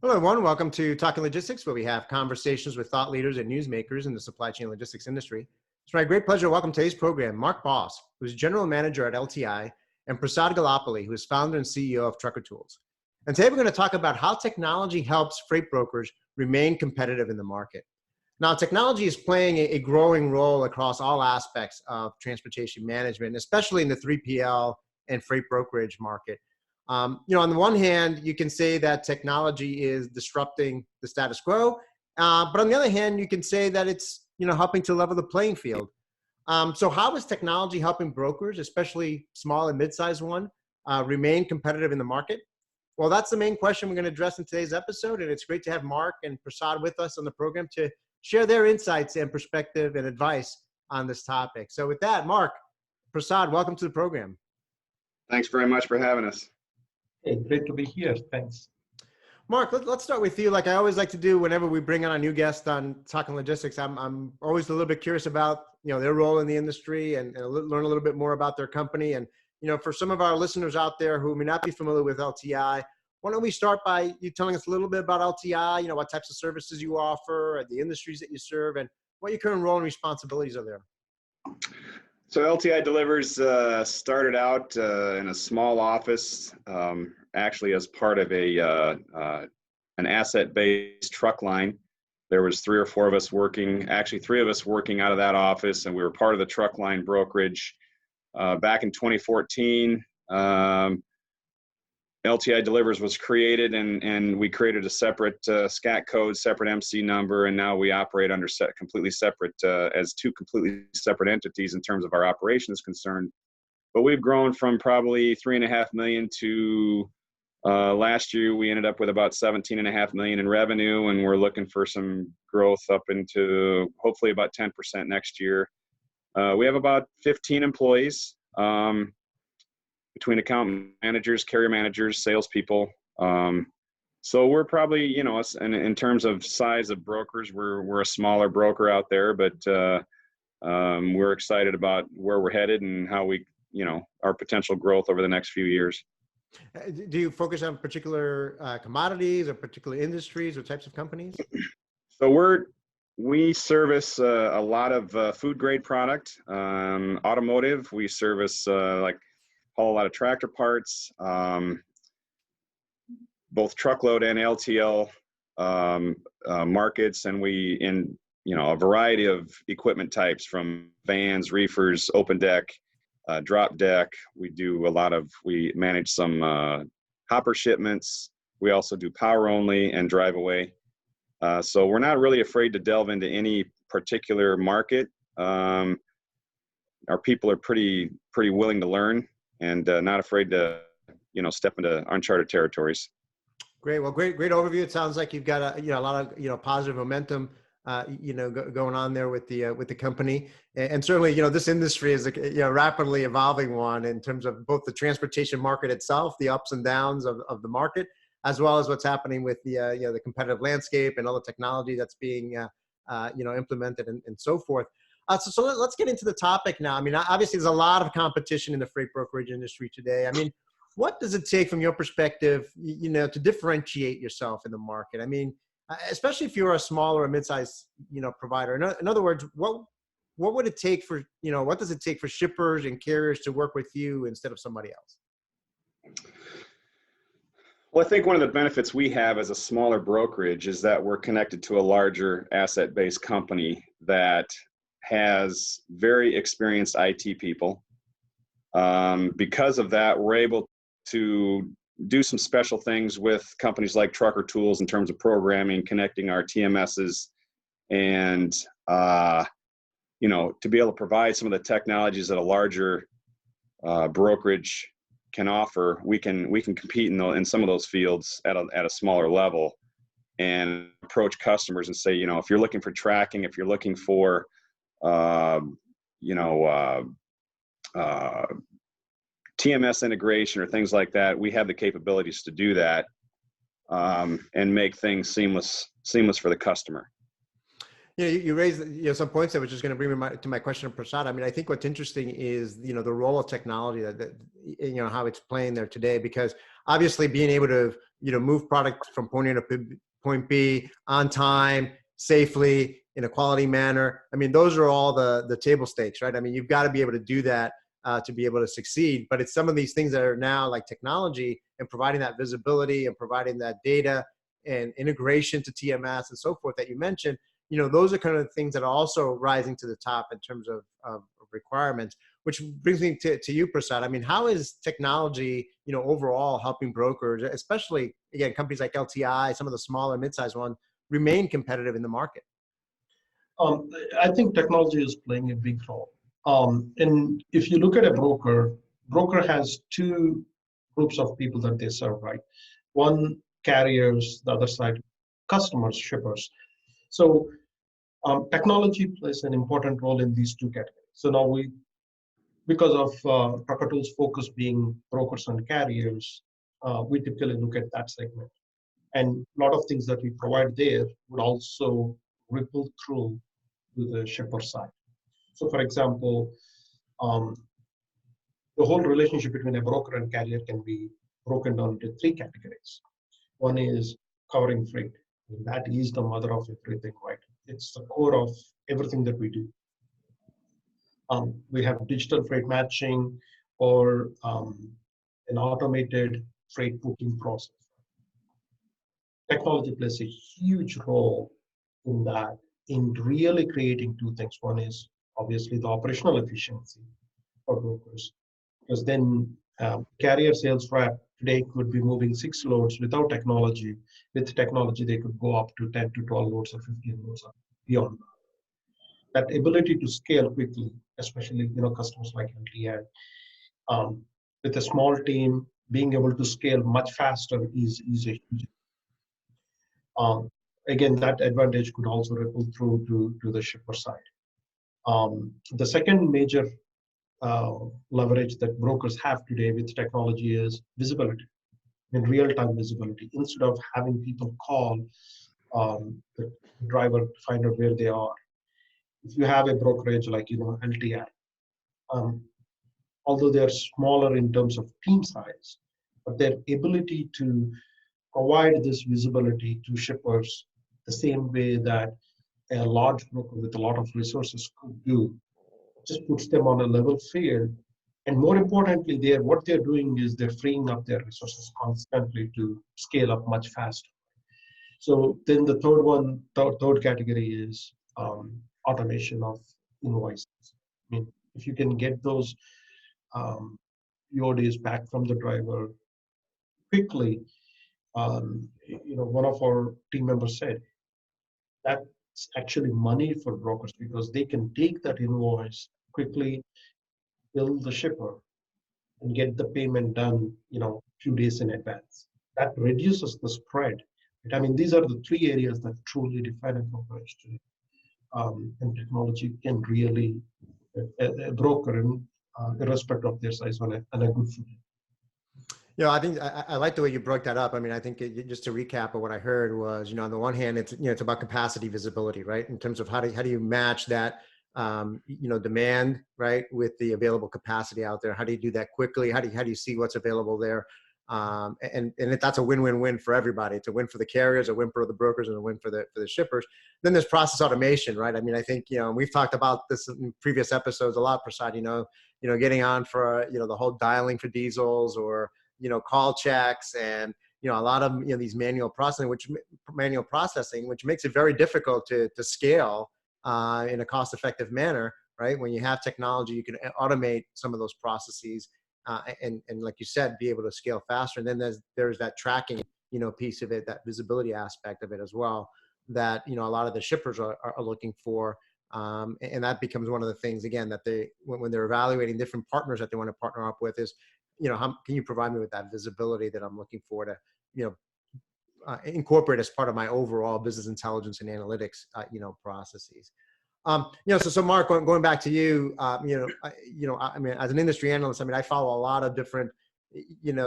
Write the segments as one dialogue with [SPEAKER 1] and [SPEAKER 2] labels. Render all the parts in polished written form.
[SPEAKER 1] Hello, everyone. Welcome to Talking Logistics, where we have conversations with thought leaders and newsmakers in the supply chain logistics industry. It's my great pleasure to welcome today's program Mark Boss, who's General Manager at LTI, and Prasad Gollapalli, who is founder and CEO of Trucker Tools. And today we're going to talk about how technology helps freight brokers remain competitive in the market. Now, technology is playing a growing role across all aspects of transportation management, especially in the 3PL and freight brokerage market. On the one hand, you can say that technology is disrupting the status quo, but on the other hand, you can say that it's helping to level the playing field. So, how is technology helping brokers, especially small and mid-sized one, remain competitive in the market? Well, that's the main question we're going to address in today's episode, and it's great to have Mark and Prasad with us on the program to share their insights and perspective and advice on this topic. So, with that, Mark, Prasad, welcome to the program.
[SPEAKER 2] Thanks very much for having us.
[SPEAKER 3] Hey, great to be here. Thanks.
[SPEAKER 1] Mark, let's start with you. Like I always like to do whenever we bring on a new guest on Talking Logistics, I'm always a little bit curious about their role in the industry and learn a little bit more about their company. And for some of our listeners out there who may not be familiar with LTI, why don't we start by you telling us a little bit about LTI? What types of services you offer, the industries that you serve, and what your current role and responsibilities are there.
[SPEAKER 2] So LTI Delivers started out in a small office, actually as part of an asset-based truck line. There was three or four of us working, actually three of us working out of that office, and we were part of the truck line brokerage. Back in 2014, LTI Delivers was created, and we created a separate SCAT code, separate MC number, and now we operate under completely separate, as two completely separate entities in terms of our operation is concerned. But we've grown from probably $3.5 million to last year we ended up with about $17.5 million in revenue, and we're looking for some growth up into hopefully about 10% next year. We have about 15 employees. Between account managers, carrier managers, salespeople. So we're probably, in terms of size of brokers, we're a smaller broker out there, but we're excited about where we're headed and how our potential growth over the next few years.
[SPEAKER 1] Do you focus on particular commodities or particular industries or types of companies?
[SPEAKER 2] So we service a lot of food grade product, automotive. We service haul a lot of tractor parts, both truckload and LTL markets, and we in a variety of equipment types from vans, reefers, open deck, drop deck. We manage some hopper shipments. We also do power only and drive away. So we're not really afraid to delve into any particular market. Our people are pretty willing to learn, and not afraid to, step into uncharted territories.
[SPEAKER 1] Great. Well, great overview. It sounds like you've got a lot of, positive momentum, going on there with the company. And certainly, this industry is a rapidly evolving one in terms of both the transportation market itself, the ups and downs of the market, as well as what's happening with the competitive landscape and all the technology that's being, implemented and so forth. So let's get into the topic now. I mean, obviously, there's a lot of competition in the freight brokerage industry today. I mean, what does it take from your perspective, to differentiate yourself in the market? I mean, especially if you're a small or a mid-sized, provider. In other words, what would it take for, what does it take for shippers and carriers to work with you instead of somebody else?
[SPEAKER 2] Well, I think one of the benefits we have as a smaller brokerage is that we're connected to a larger asset-based company that has very experienced IT people. Because of that, we're able to do some special things with companies like Trucker Tools in terms of programming, connecting our TMSs, and to be able to provide some of the technologies that a larger brokerage can offer. We can compete in some of those fields at a smaller level, and approach customers and say, if you're looking for tracking, if you're looking for TMS integration or things like that, we have the capabilities to do that, and make things seamless for the customer.
[SPEAKER 1] You raised some points that was just going to bring me to my question of Prasad. I mean, I think what's interesting is the role of technology that how it's playing there today, because obviously being able to move product from point A to point B on time, safely, in a quality manner. I mean, those are all the table stakes, right? I mean, you've got to be able to do that to be able to succeed. But it's some of these things that are now like technology and providing that visibility and providing that data and integration to TMS and so forth that you mentioned. Those are kind of things that are also rising to the top in terms of requirements, which brings me to you, Prasad. I mean, how is technology, overall helping brokers, especially, again, companies like LTI, some of the smaller mid-sized ones, remain competitive in the market?
[SPEAKER 3] I think technology is playing a big role. And if you look at a broker has two groups of people that they serve, right? One, carriers, the other side, customers, shippers. So technology plays an important role in these two categories. So now because of Trucker Tools' focus being brokers and carriers, we typically look at that segment. And a lot of things that we provide there would also ripple through to the shipper side. So for example, the whole relationship between a broker and carrier can be broken down into three categories. One is covering freight. And that is the mother of everything, right? It's the core of everything that we do. We have digital freight matching or an automated freight booking process. Technology plays a huge role in that, in really creating two things. One is obviously the operational efficiency for brokers, because then carrier sales rep today could be moving 6 loads without technology. With technology, they could go up to 10 to 12 loads or 15 loads or beyond. That ability to scale quickly, especially customers like LTI, with a small team, being able to scale much faster is a huge. Again, that advantage could also ripple through to the shipper side. The second major leverage that brokers have today with technology is visibility, in real-time visibility. Instead of having people call the driver to find out where they are, if you have a brokerage like LTI, although they're smaller in terms of team size, but their ability to provide this visibility to shippers the same way that a large broker with a lot of resources could do, just puts them on a level field. And more importantly, what they're doing is they're freeing up their resources constantly to scale up much faster. So then the third category is automation of invoices. I mean, if you can get those PODs back from the driver quickly, one of our team members said that's actually money for brokers, because they can take that invoice quickly, bill the shipper, and get the payment done, few days in advance. That reduces the spread. I mean, these are the three areas that truly define a brokerage today. And technology can really, a broker, irrespective of their size, on a good footing.
[SPEAKER 1] I think I like the way you broke that up. I mean, I think just to recap of what I heard was, on the one hand, it's about capacity visibility, right? In terms of how do you match that, demand, right, with the available capacity out there? How do you do that quickly? How do you see what's available there? And that's a win-win-win for everybody. It's a win for the carriers, a win for the brokers, and a win for the shippers. Then there's process automation, right? I mean, I think, we've talked about this in previous episodes a lot, Prasad, getting on for, the whole dialing for diesels or, call checks and, a lot of, these manual processing, which makes it very difficult to scale in a cost-effective manner, right? When you have technology, you can automate some of those processes and like you said, be able to scale faster. And then there's that tracking, piece of it, that visibility aspect of it as well, that, a lot of the shippers are looking for. And that becomes one of the things, again, that when they're evaluating different partners that they want to partner up with is, how can you provide me with that visibility that I'm looking for to, incorporate as part of my overall business intelligence and analytics, processes. So Mark, going back to you, I mean, as an industry analyst, I mean, I follow a lot of different,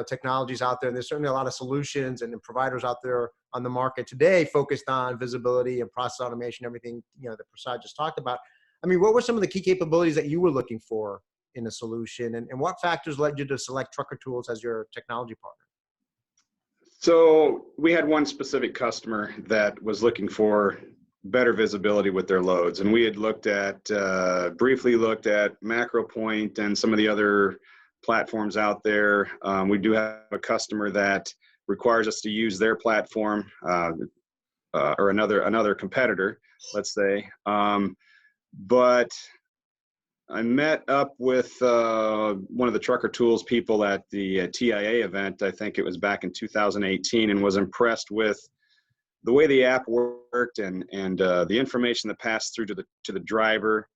[SPEAKER 1] technologies out there, and there's certainly a lot of solutions and providers out there on the market today focused on visibility and process automation, everything that Prasad just talked about. I mean, what were some of the key capabilities that you were looking for in a solution, and what factors led you to select Trucker Tools as your technology partner?
[SPEAKER 2] So we had one specific customer that was looking for better visibility with their loads, and we had briefly looked at MacroPoint and some of the other platforms out there. We do have a customer that requires us to use their platform, or another competitor, let's say. But I met up with one of the Trucker Tools people at the TIA event, I think it was back in 2018, and was impressed with the way the app worked and the information that passed through to the driver.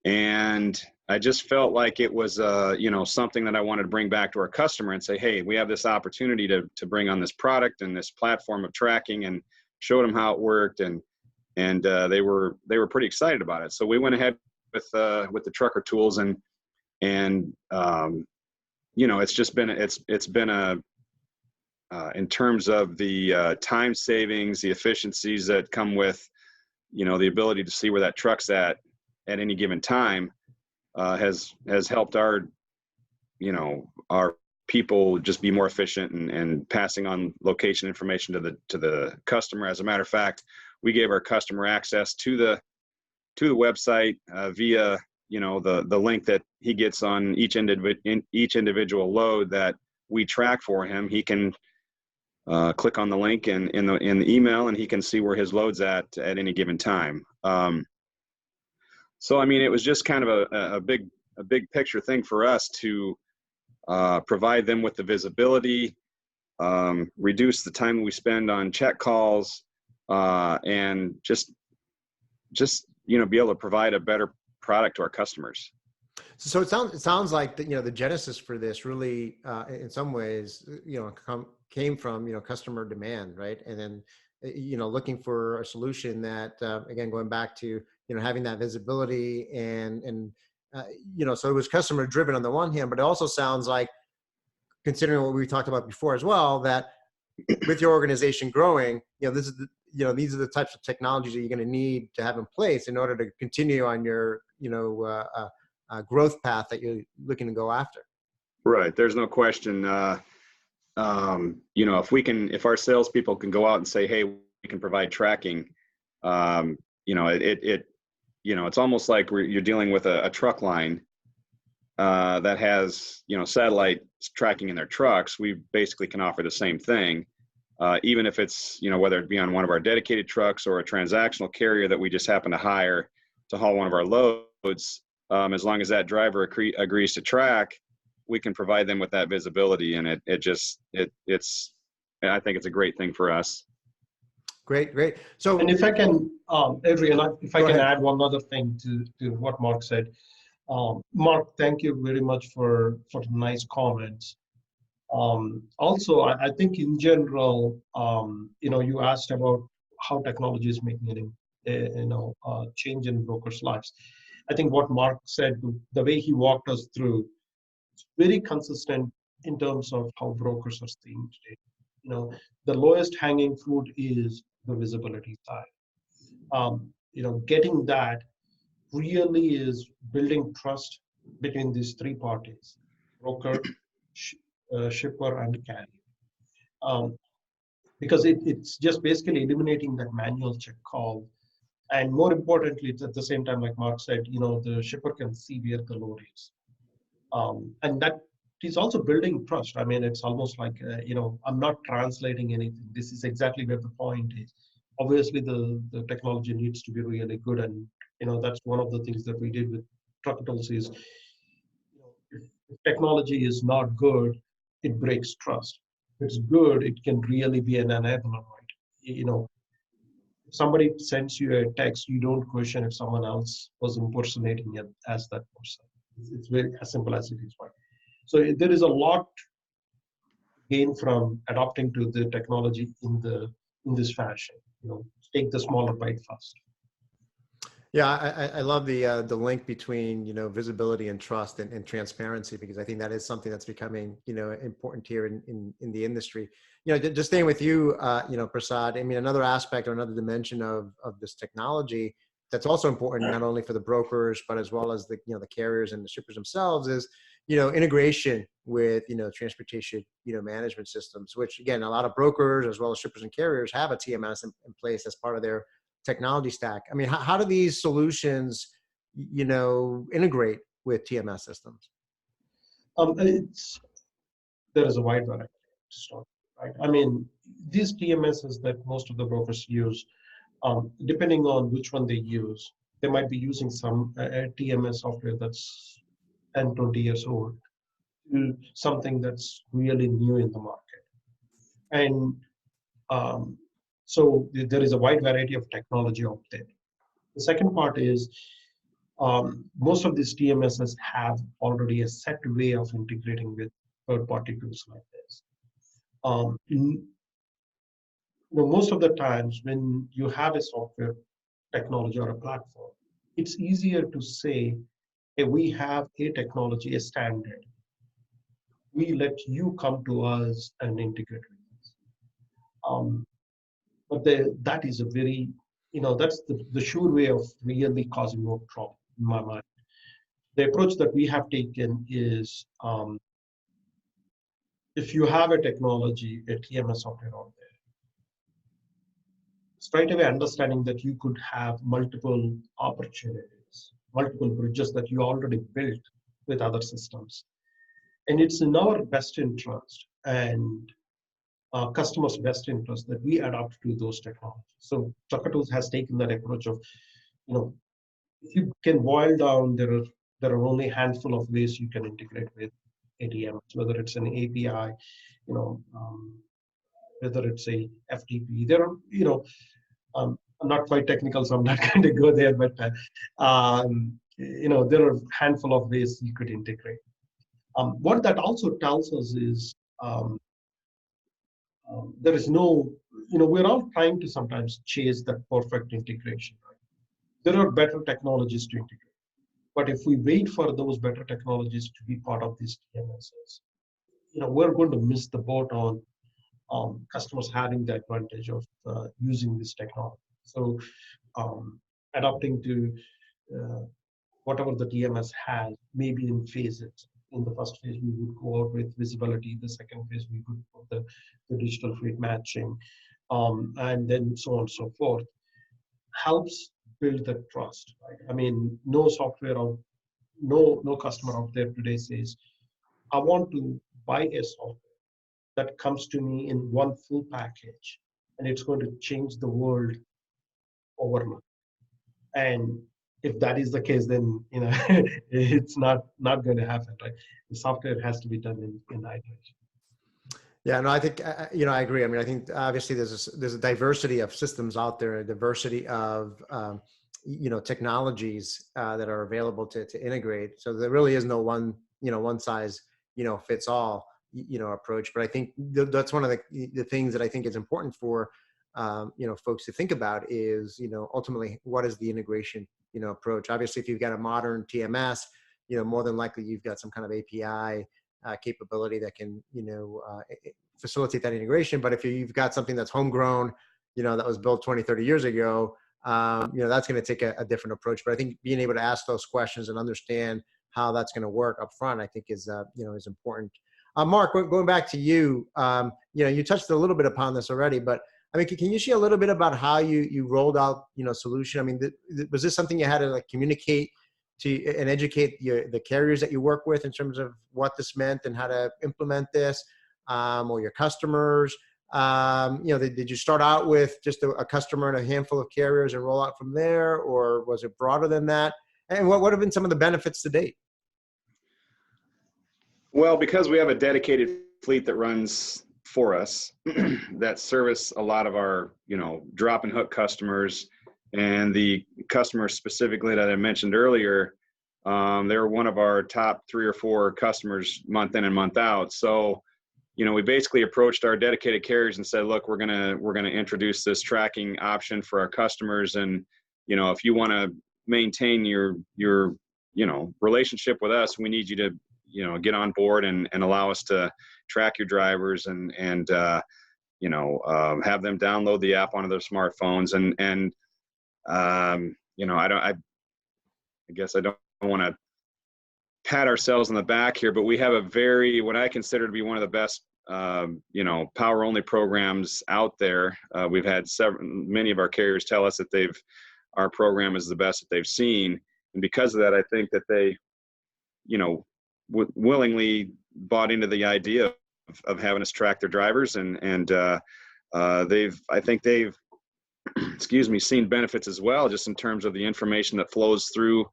[SPEAKER 2] And I just felt like it was something that I wanted to bring back to our customer and say, hey, we have this opportunity to bring on this product and this platform of tracking, and showed them how it worked, and they were pretty excited about it. So we went ahead with the Trucker Tools, and it's just been in terms of the time savings, the efficiencies that come with the ability to see where that truck's at any given time, has helped our people just be more efficient and passing on location information to the customer. As a matter of fact, we gave our customer access to the website via the link that he gets on each individual load that we track for him. He can click on the link in the email, and he can see where his load's at any given time. So I mean, it was just kind of a big picture thing for us to provide them with the visibility, reduce the time we spend on check calls, and just be able to provide a better product to our customers.
[SPEAKER 1] So it sounds like the genesis for this really, in some ways, came from so demand, right? And then looking for a solution that, again, going back to having that visibility and so it was customer driven on the one hand, but it also sounds like, considering what we talked about before as well, that with your organization growing, these are the types of technologies that you're going to need to have in place in order to continue on your growth path that you're looking to go after.
[SPEAKER 2] Right. There's no question. If our salespeople can go out and say, hey, we can provide tracking, it's almost like you're dealing with a truck line that has, satellite tracking in their trucks. We basically can offer the same thing, even if it's, whether it be on one of our dedicated trucks or a transactional carrier that we just happen to hire to haul one of our loads. As long as that driver agrees to track, we can provide them with that visibility, and I think it's a great thing for us.
[SPEAKER 1] Great. So,
[SPEAKER 3] and if I can, Adrian, if I can add one other thing to what Mark said. Mark, thank you very much for the nice comments. Also, I think in general, you asked about how technology is making a change in brokers' lives. I think what Mark said, the way he walked us through, it's very consistent in terms of how brokers are seeing today. The lowest hanging fruit is the visibility side. Getting that really is building trust between these three parties: broker, shipper, and carrier. Because it's just basically eliminating that manual check call. And more importantly, it's at the same time, like Mark said, the shipper can see where the load is. And that is also building trust. I mean, it's almost like, I'm not translating anything. This is exactly where the point is. Obviously, the technology needs to be really good. And, that's one of the things that we did with Trucker Tools is, if technology is not good, it breaks trust. If it's good, it can really be an enabler, right? If somebody sends you a text, you don't question if someone else was impersonating it as that person. It's very as simple as it is, right? So there is a lot gain from adopting to the technology in this fashion. Take the smaller bite first.
[SPEAKER 1] Yeah, I love the link between, visibility and trust and transparency, because I think that is something that's becoming, important here in the industry. Just staying with you, Prasad, I mean, another aspect or another dimension of this technology that's also important, not only for the brokers, but as well as the carriers and the shippers themselves, is, integration with, transportation, management systems, which again, a lot of brokers as well as shippers and carriers have a TMS in place as part of their technology stack. I mean, how do these solutions, integrate with TMS systems?
[SPEAKER 3] There is a wide variety to start, right? I mean, these TMSs that most of the brokers use, depending on which one they use, they might be using some TMS software that's 10, 20 years old to something that's really new in the market. And so there is a wide variety of technology out there. The second part is most of these TMSs have already a set way of integrating with third-party tools like this. Most of the times when you have a software technology or a platform, it's easier to say, hey, we have a technology, a standard. We let you come to us and integrate with us. But that is a very, that's the sure way of really causing more trouble in my mind. The approach that we have taken is if you have a technology, a TMS software out there, straight away understanding that you could have multiple opportunities, multiple bridges that you already built with other systems. And it's in our best interest and customers' best interest that we adapt to those technologies. So Chakatools has taken that approach of, if you can boil down, there are only a handful of ways you can integrate with ATMs, whether it's an API, whether it's a FTP. There are, I'm not quite technical, so I'm not going to go there, but there are a handful of ways you could integrate. What that also tells us is there is no, we're all trying to sometimes chase that perfect integration. Right? There are better technologies to integrate. But if we wait for those better technologies to be part of these TMSs, we're going to miss the boat on customers having the advantage of using this technology. So adapting to whatever the TMS has, maybe in phases. In the first phase, we would go out with visibility. The second phase, we would put the digital fleet matching, and then so on and so forth. Helps build that trust, right? I mean, no customer out there today says, I want to buy a software that comes to me in one full package, and it's going to change the world overnight. And if that is the case, then it's not going to happen, right? The software has to be done in iteration.
[SPEAKER 1] Yeah, no, I think I agree. I mean, I think obviously there's a diversity of systems out there, a diversity of technologies that are available to integrate. So there really is no one size fits all approach. But I think that's one of the things that I think is important for folks to think about is ultimately what is the integration approach. Obviously, if you've got a modern TMS, more than likely you've got some kind of API capability that can facilitate that integration. But if you've got something that's homegrown, that was built 20, 30 years ago, that's going to take a different approach. But I think being able to ask those questions and understand how that's going to work up front, I think is important. Mark, going back to you, you touched a little bit upon this already, but I mean, can you share a little bit about how you rolled out, solution? I mean, was this something you had to communicate to and educate the carriers that you work with in terms of what this meant and how to implement this, or your customers? Did you start out with just a customer and a handful of carriers and roll out from there, or was it broader than that? And what have been some of the benefits to date?
[SPEAKER 2] Well, because we have a dedicated fleet that runs for us that service a lot of our, drop and hook customers, and the customers specifically that I mentioned earlier, they're one of our top 3 or 4 customers month in and month out. So, we basically approached our dedicated carriers and said, look, we're gonna introduce this tracking option for our customers, and if you want to maintain your relationship with us, we need you to get on board and allow us to track your drivers and have them download the app onto their smartphones and I guess I don't want to pat ourselves on the back here, but we have what I consider to be one of the best power only programs out there. We've had many of our carriers tell us that our program is the best that they've seen, and because of that, I think that they willingly bought into the idea of having us track their drivers, and I think they've seen benefits as well, just in terms of the information that flows through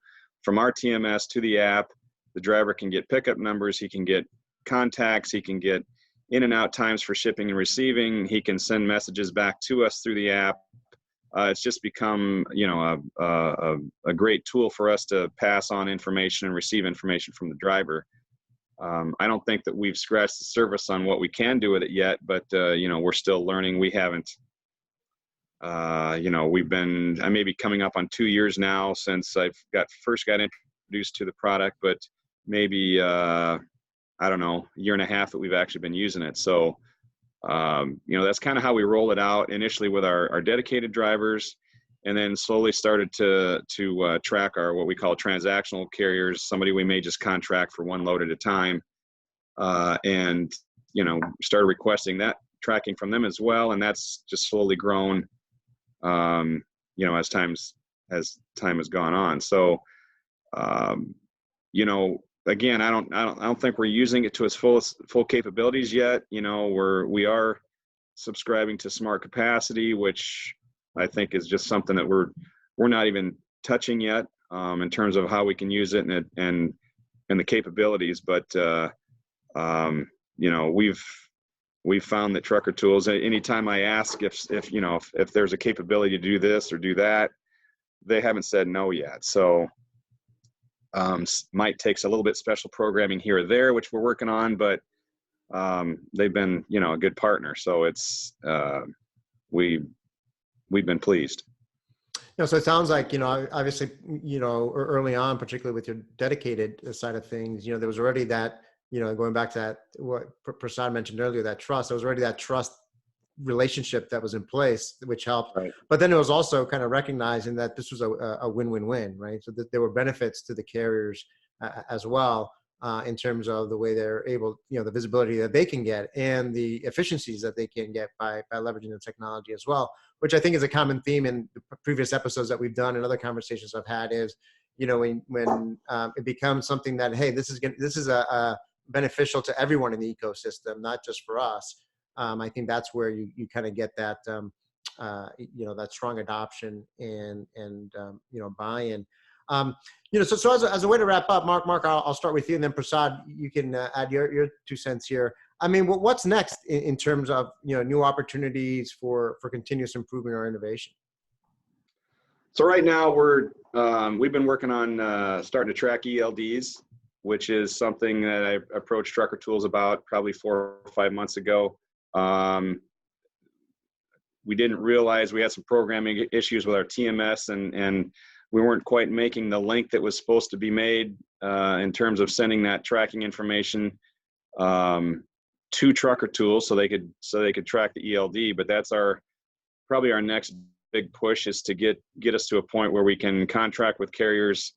[SPEAKER 2] from our TMS to the app. The driver can get pickup numbers, he can get contacts, he can get in and out times for shipping and receiving, he can send messages back to us through the app. It's just become a great tool for us to pass on information and receive information from the driver. I don't think that we've scratched the surface on what we can do with it yet, but we're still learning. We haven't we've been, I may be coming up on 2 years now since I first got introduced to the product, but maybe, I don't know, a year and a half that we've actually been using it. So, that's kind of how we roll it out initially with our dedicated drivers, and then slowly started to track what we call transactional carriers, somebody we may just contract for one load at a time. And, started requesting that tracking from them as well. And that's just slowly grown, as time has gone on. So, again, I don't think we're using it to its full capabilities yet. We are subscribing to smart capacity, which I think is just something that we're not even touching yet, in terms of how we can use it and the capabilities. But we've found that Trucker Tools, anytime I ask if there's a capability to do this or do that, they haven't said no yet. So might takes a little bit special programming here or there, which we're working on, but they've been a good partner. So it's we've been pleased.
[SPEAKER 1] So it sounds like, obviously, early on, particularly with your dedicated side of things, there was already that, going back to that, what Prasad mentioned earlier, that trust, there was already that trust relationship that was in place, which helped.
[SPEAKER 2] Right.
[SPEAKER 1] But then it was also kind of recognizing that this was a win-win-win, right? So that there were benefits to the carriers as well, in terms of the way they're able, the visibility that they can get and the efficiencies that they can get by leveraging the technology as well, which I think is a common theme in the previous episodes that we've done and other conversations I've had is, when it becomes something that, hey, this is a beneficial to everyone in the ecosystem, not just for us. I think that's where you kind of get that, that strong adoption and buy-in. So as a way to wrap up, Mark, I'll start with you, and then Prasad, you can add your 2 cents here. I mean, what's next in terms of new opportunities for continuous improvement or innovation?
[SPEAKER 2] So right now we've been working on starting to track ELDs, which is something that I approached Trucker Tools about probably 4 or 5 months ago. We didn't realize we had some programming issues with our TMS, and we weren't quite making the link that was supposed to be made in terms of sending that tracking information to Trucker Tools so they could track the ELD. But that's probably our next big push, is to get us to a point where we can contract with carriers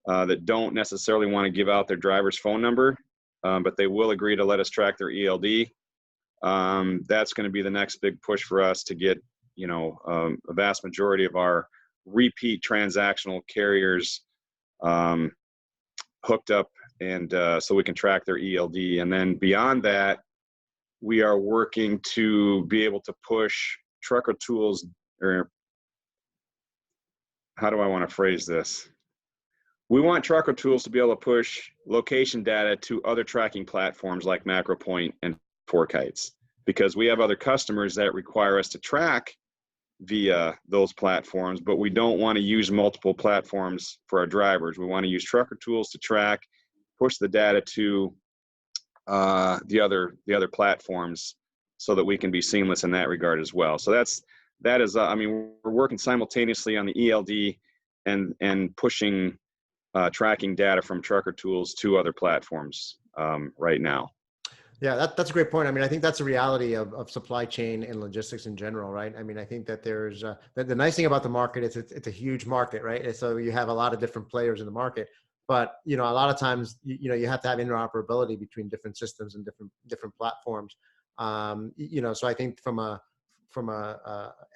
[SPEAKER 2] that don't necessarily want to give out their driver's phone number, but they will agree to let us track their ELD. That's going to be the next big push for us to get, a vast majority of our repeat transactional carriers hooked up, and so we can track their ELD. And then beyond that, we are working to be able to push Trucker Tools, or how do I want to phrase this? We want Trucker Tools to be able to push location data to other tracking platforms like MacroPoint and ForkHeights, because we have other customers that require us to track via those platforms, but we don't want to use multiple platforms for our drivers. We want to use Trucker Tools to track, push the data to the other platforms, so that we can be seamless in that regard as well. So that is, we're working simultaneously on the ELD and pushing tracking data from trucker tools to other platforms right now.
[SPEAKER 1] Yeah, that's a great point. I mean, I think that's a reality of supply chain and logistics in general, right? I mean, I think that there's the nice thing about the market is it's a huge market, right? And so you have a lot of different players in the market, but a lot of times you have to have interoperability between different systems and different platforms. So I think from a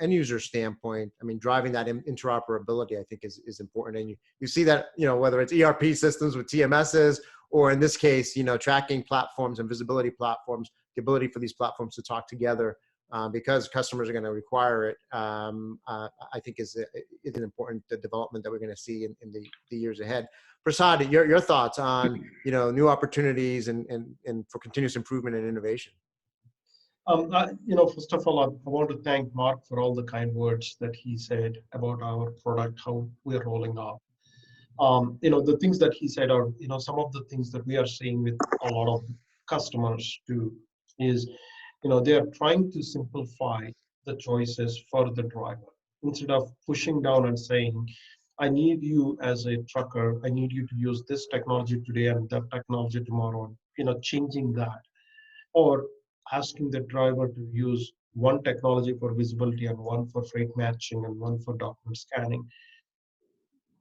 [SPEAKER 1] end user standpoint, I mean, driving that interoperability, I think is important. And you see that, whether it's ERP systems with TMSs, or in this case, tracking platforms and visibility platforms, the ability for these platforms to talk together because customers are going to require it, I think is an important development that we're going to see in the years ahead. Prasad, your thoughts on, new opportunities and for continuous improvement and innovation?
[SPEAKER 3] First of all, I want to thank Mark for all the kind words that he said about our product, how we're rolling out. The things that he said are, some of the things that we are seeing with a lot of customers too is, they are trying to simplify the choices for the driver. Instead of pushing down and saying, I need you as a trucker, I need you to use this technology today and that technology tomorrow, changing that. Or asking the driver to use one technology for visibility and one for freight matching and one for document scanning.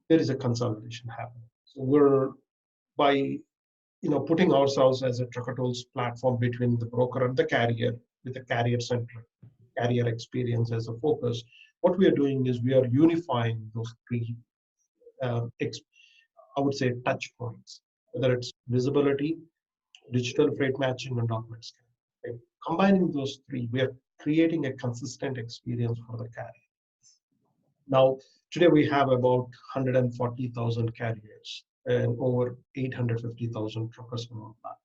[SPEAKER 3] There is a consolidation happening. So we're, by putting ourselves as a trucker tools platform between the broker and the carrier, with the carrier-centric carrier experience as a focus, what we are doing is we are unifying those three, I would say, touch points, whether it's visibility, digital freight matching, and document scanning. Right? Combining those three, we are creating a consistent experience for the carrier. Now, today we have about 140,000 carriers and over 850,000 truckers on our platform.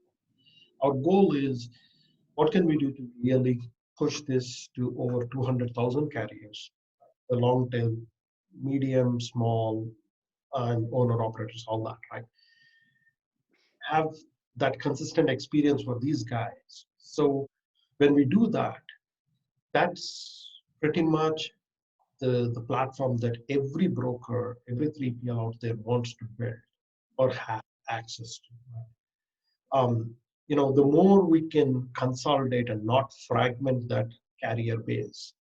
[SPEAKER 3] Our goal is, what can we do to really push this to over 200,000 carriers, the long tail, medium, small, and owner-operators, all that, right? Have that consistent experience for these guys. So when we do that, that's pretty much the platform that every broker, every 3PL out there wants to build or have access to. The more we can consolidate and not fragment that carrier base,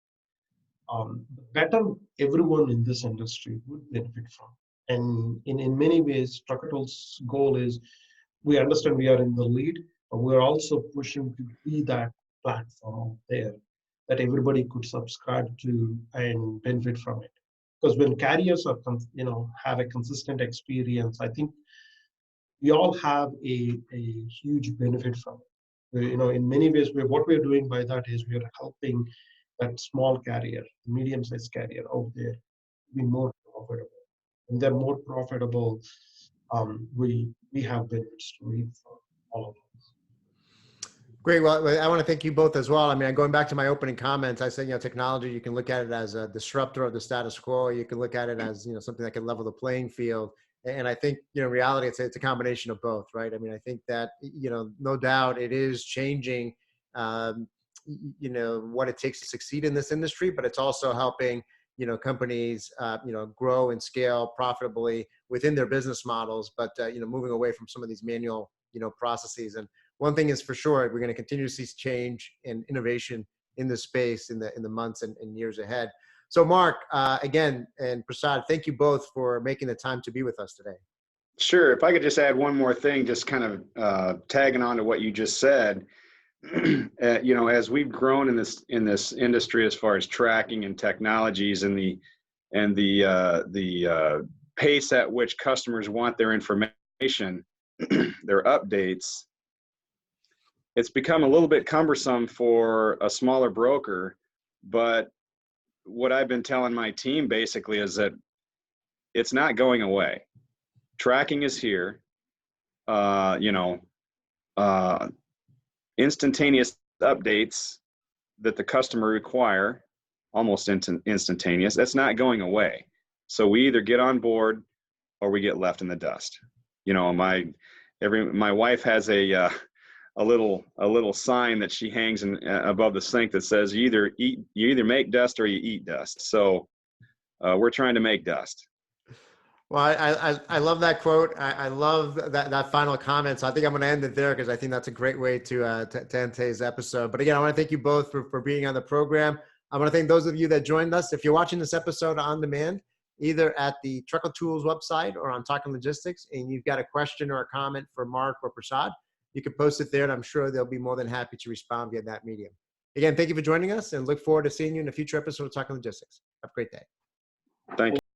[SPEAKER 3] the better everyone in this industry would benefit from. And in many ways, Trucker Tools' goal is, we understand we are in the lead, but we're also pushing to be that platform out there that everybody could subscribe to and benefit from it. Because when carriers are, have a consistent experience, I think we all have a huge benefit from it. In many ways, what we're doing by that is we're helping that small carrier, medium-sized carrier out there be more profitable. And they're more profitable, we have benefits to reap from all of them.
[SPEAKER 1] Great. Well, I want to thank you both as well. I mean, going back to my opening comments, I said, technology, you can look at it as a disruptor of the status quo. You can look at it as, something that can level the playing field. And I think, in reality, it's a combination of both, right? I mean, I think that, no doubt it is changing, what it takes to succeed in this industry, but it's also helping, companies, grow and scale profitably within their business models, but, moving away from some of these manual, processes. And one thing is for sure, we're going to continue to see change and innovation in this space in the months and years ahead. So Mark, again, and Prasad, thank you both for making the time to be with us today.
[SPEAKER 2] Sure. If I could just add one more thing, just kind of tagging on to what you just said, as we've grown in this industry as far as tracking and technologies and the pace at which customers want their information, their updates, it's become a little bit cumbersome for a smaller broker. But what I've been telling my team basically is that it's not going away. Tracking is here. Instantaneous updates that the customer require, almost instantaneous, that's not going away. So we either get on board or we get left in the dust. My wife has a little sign that she hangs above the sink that says you either make dust or you eat dust. So we're trying to make dust.
[SPEAKER 1] Well, I love that quote. I love that final comment. So I think I'm going to end it there because I think that's a great way to end today's episode. But again, I want to thank you both for being on the program. I want to thank those of you that joined us. If you're watching this episode on demand, either at the Truckle Tools website or on Talking Logistics, and you've got a question or a comment for Mark or Prasad, you can post it there, and I'm sure they'll be more than happy to respond via that medium. Again, thank you for joining us, and look forward to seeing you in a future episode of Talking Logistics. Have a great day.
[SPEAKER 2] Thank you.